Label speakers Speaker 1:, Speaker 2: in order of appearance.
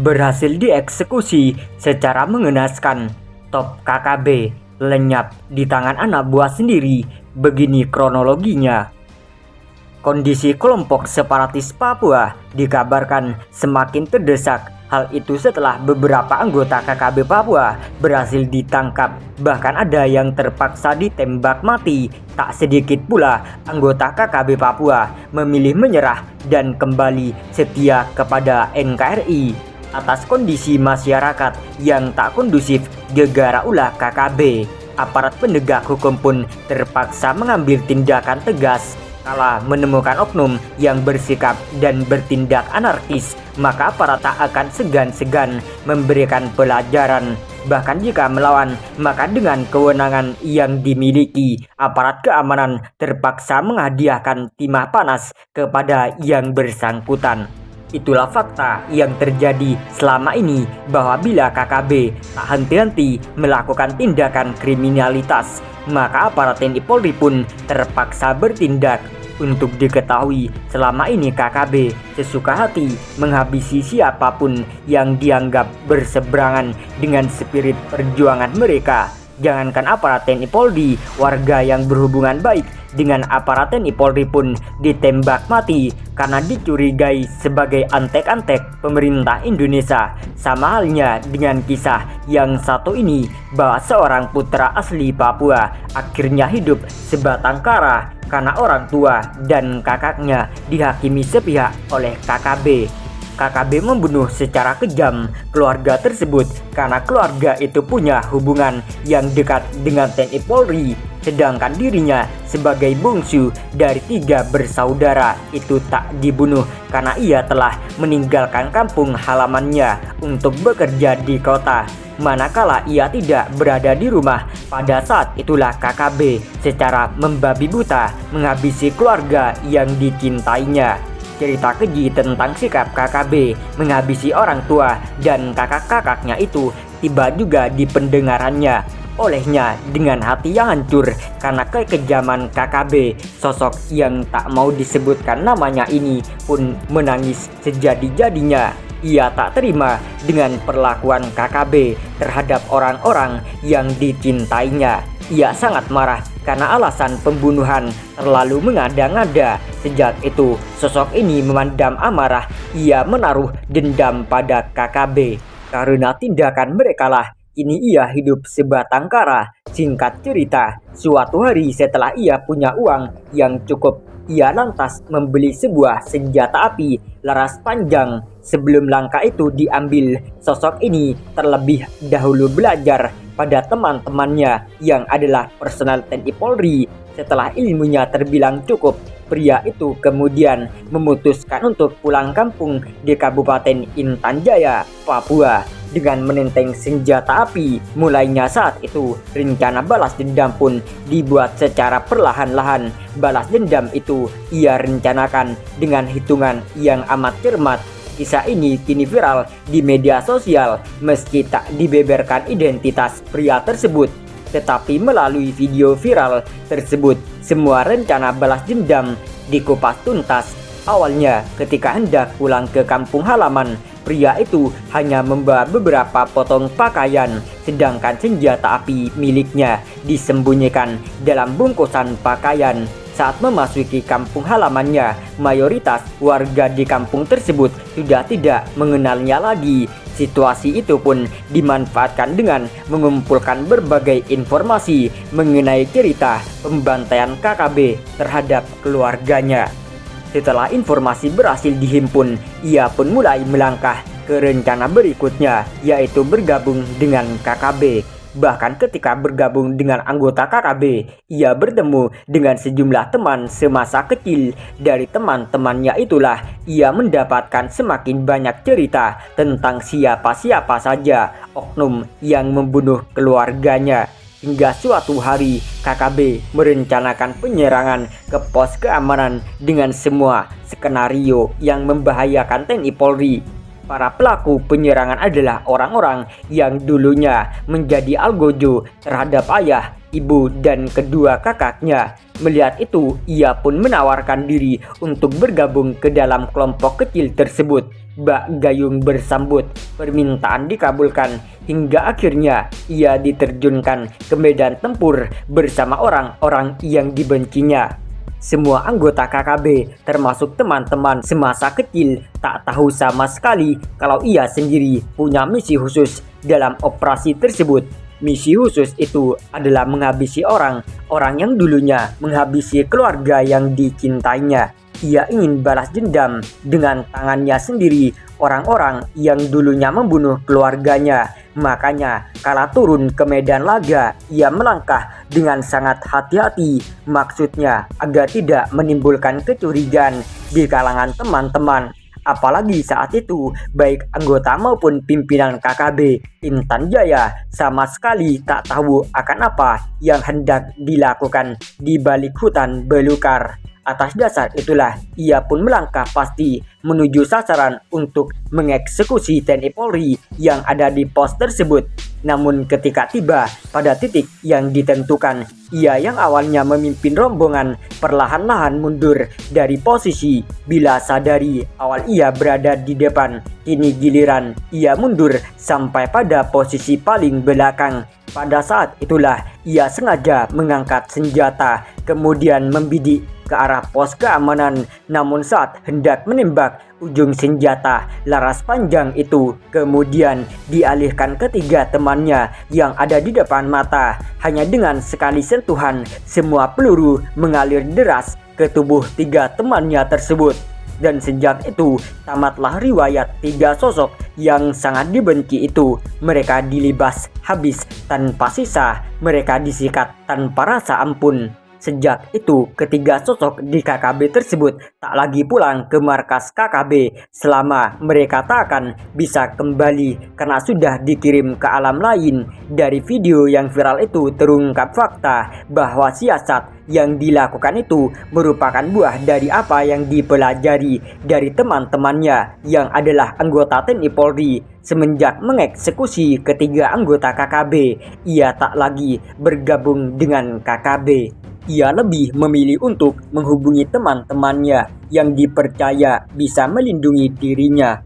Speaker 1: berhasil dieksekusi secara mengenaskan. Top KKB lenyap di tangan anak buah sendiri. Begini kronologinya. Kondisi kelompok separatis Papua dikabarkan semakin terdesak. Hal itu setelah beberapa anggota KKB Papua berhasil ditangkap, bahkan ada yang terpaksa ditembak mati. Tak sedikit pula anggota KKB Papua memilih menyerah dan kembali setia kepada NKRI. Atas kondisi masyarakat yang tak kondusif gegara ulah KKB, aparat penegak hukum pun terpaksa mengambil tindakan tegas. Kala menemukan oknum yang bersikap dan bertindak anarkis, maka aparat tak akan segan-segan memberikan pelajaran. Bahkan jika melawan, maka dengan kewenangan yang dimiliki, aparat keamanan terpaksa menghadiahkan timah panas kepada yang bersangkutan. Itulah fakta yang terjadi selama ini, bahwa bila KKB tak henti-henti melakukan tindakan kriminalitas, maka aparat TNI Polri pun terpaksa bertindak. Untuk diketahui, selama ini KKB sesuka hati menghabisi siapapun yang dianggap berseberangan dengan spirit perjuangan mereka. Jangankan aparat TNI Polri, warga yang berhubungan baik dengan aparat TNI Polri pun ditembak mati karena dicurigai sebagai antek-antek pemerintah Indonesia. Sama halnya dengan kisah yang satu ini, bahwa seorang putra asli Papua akhirnya hidup sebatang kara karena orang tua dan kakaknya dihakimi sepihak oleh KKB. KKB membunuh secara kejam keluarga tersebut karena keluarga itu punya hubungan yang dekat dengan TNI Polri, sedangkan dirinya sebagai bungsu dari 3 bersaudara itu tak dibunuh karena ia telah meninggalkan kampung halamannya untuk bekerja di kota. Manakala ia tidak berada di rumah, pada saat itulah KKB secara membabi buta menghabisi keluarga yang dicintainya. Cerita keji tentang sikap KKB menghabisi orang tua dan kakak-kakaknya itu tiba juga di pendengarannya. Olehnya dengan hati yang hancur karena kekejaman KKB, sosok yang tak mau disebutkan namanya ini pun menangis sejadi-jadinya. Ia tak terima dengan perlakuan KKB terhadap orang-orang yang dicintainya. Ia sangat marah karena alasan pembunuhan terlalu mengada-ngada. Sejak itu, sosok ini memendam amarah. Ia menaruh dendam pada KKB. Karena tindakan merekalah kini ia hidup sebatang kara. Singkat cerita, suatu hari setelah ia punya uang yang cukup, ia lantas membeli sebuah senjata api laras panjang. Sebelum langkah itu diambil, sosok ini terlebih dahulu belajar pada teman-temannya yang adalah personel TNI Polri. Setelah ilmunya terbilang cukup, pria itu kemudian memutuskan untuk pulang kampung di Kabupaten Intan Jaya, Papua dengan menenteng senjata api. Mulainya saat itu, rencana balas dendam pun dibuat secara perlahan-lahan. Balas dendam itu ia rencanakan dengan hitungan yang amat cermat. Kisah ini kini viral di media sosial meski tak dibeberkan identitas pria tersebut. Tetapi melalui video viral tersebut, semua rencana balas dendam dikupas tuntas. Awalnya ketika hendak pulang ke kampung halaman, pria itu hanya membawa beberapa potong pakaian, sedangkan senjata api miliknya disembunyikan dalam bungkusan pakaian. Saat memasuki kampung halamannya, mayoritas warga di kampung tersebut sudah tidak mengenalnya lagi. Situasi itu pun dimanfaatkan dengan mengumpulkan berbagai informasi mengenai cerita pembantaian KKB terhadap keluarganya. Setelah informasi berhasil dihimpun, ia pun mulai melangkah ke rencana berikutnya, yaitu bergabung dengan KKB. Bahkan ketika bergabung dengan anggota KKB, ia bertemu dengan sejumlah teman semasa kecil. Dari teman-temannya itulah ia mendapatkan semakin banyak cerita tentang siapa-siapa saja oknum yang membunuh keluarganya. Hingga suatu hari KKB merencanakan penyerangan ke pos keamanan dengan semua skenario yang membahayakan TNI Polri. Para pelaku penyerangan adalah orang-orang yang dulunya menjadi algojo terhadap ayah, ibu, dan kedua kakaknya. Melihat itu, ia pun menawarkan diri untuk bergabung ke dalam kelompok kecil tersebut. bak gayung bersambut. Permintaan dikabulkan hingga akhirnya ia diterjunkan ke medan tempur bersama orang-orang yang dibencinya. Semua anggota KKB termasuk teman-teman semasa kecil tak tahu sama sekali kalau ia sendiri punya misi khusus dalam operasi tersebut. Misi khusus itu adalah menghabisi orang-orang yang dulunya menghabisi keluarga yang dicintainya. Ia ingin balas dendam dengan tangannya sendiri orang-orang yang dulunya membunuh keluarganya. Makanya kala turun ke medan laga, ia melangkah dengan sangat hati-hati. Maksudnya agar tidak menimbulkan kecurigaan di kalangan teman-teman. Apalagi saat itu baik anggota maupun pimpinan KKB Intan Jaya sama sekali tak tahu akan apa yang hendak dilakukan di balik hutan belukar. Atas dasar itulah ia pun melangkah pasti menuju sasaran untuk mengeksekusi TNI Polri yang ada di pos tersebut. Namun ketika tiba pada titik yang ditentukan, ia yang awalnya memimpin rombongan perlahan-lahan mundur dari posisi. Bila sadari awal ia berada di depan, kini giliran ia mundur sampai pada posisi paling belakang. Pada saat itulah ia sengaja mengangkat senjata kemudian membidik ke arah pos keamanan. Namun saat hendak menembak, ujung senjata laras panjang itu kemudian dialihkan ke tiga temannya yang ada di depan mata. Hanya dengan sekali sentuhan, semua peluru mengalir deras ke tubuh tiga temannya tersebut. Dan sejak itu tamatlah riwayat tiga sosok yang sangat dibenci itu. Mereka dilibas habis tanpa sisa, mereka disikat tanpa rasa ampun. Sejak itu, ketiga sosok di KKB tersebut tak lagi pulang ke markas KKB selama mereka tak akan bisa kembali karena sudah dikirim ke alam lain. Dari video yang viral itu terungkap fakta bahwa siasat yang dilakukan itu merupakan buah dari apa yang dipelajari dari teman-temannya yang adalah anggota TNI Polri. Semenjak mengeksekusi ketiga anggota KKB, ia tak lagi bergabung dengan KKB. Ia lebih memilih untuk menghubungi teman-temannya yang dipercaya bisa melindungi dirinya.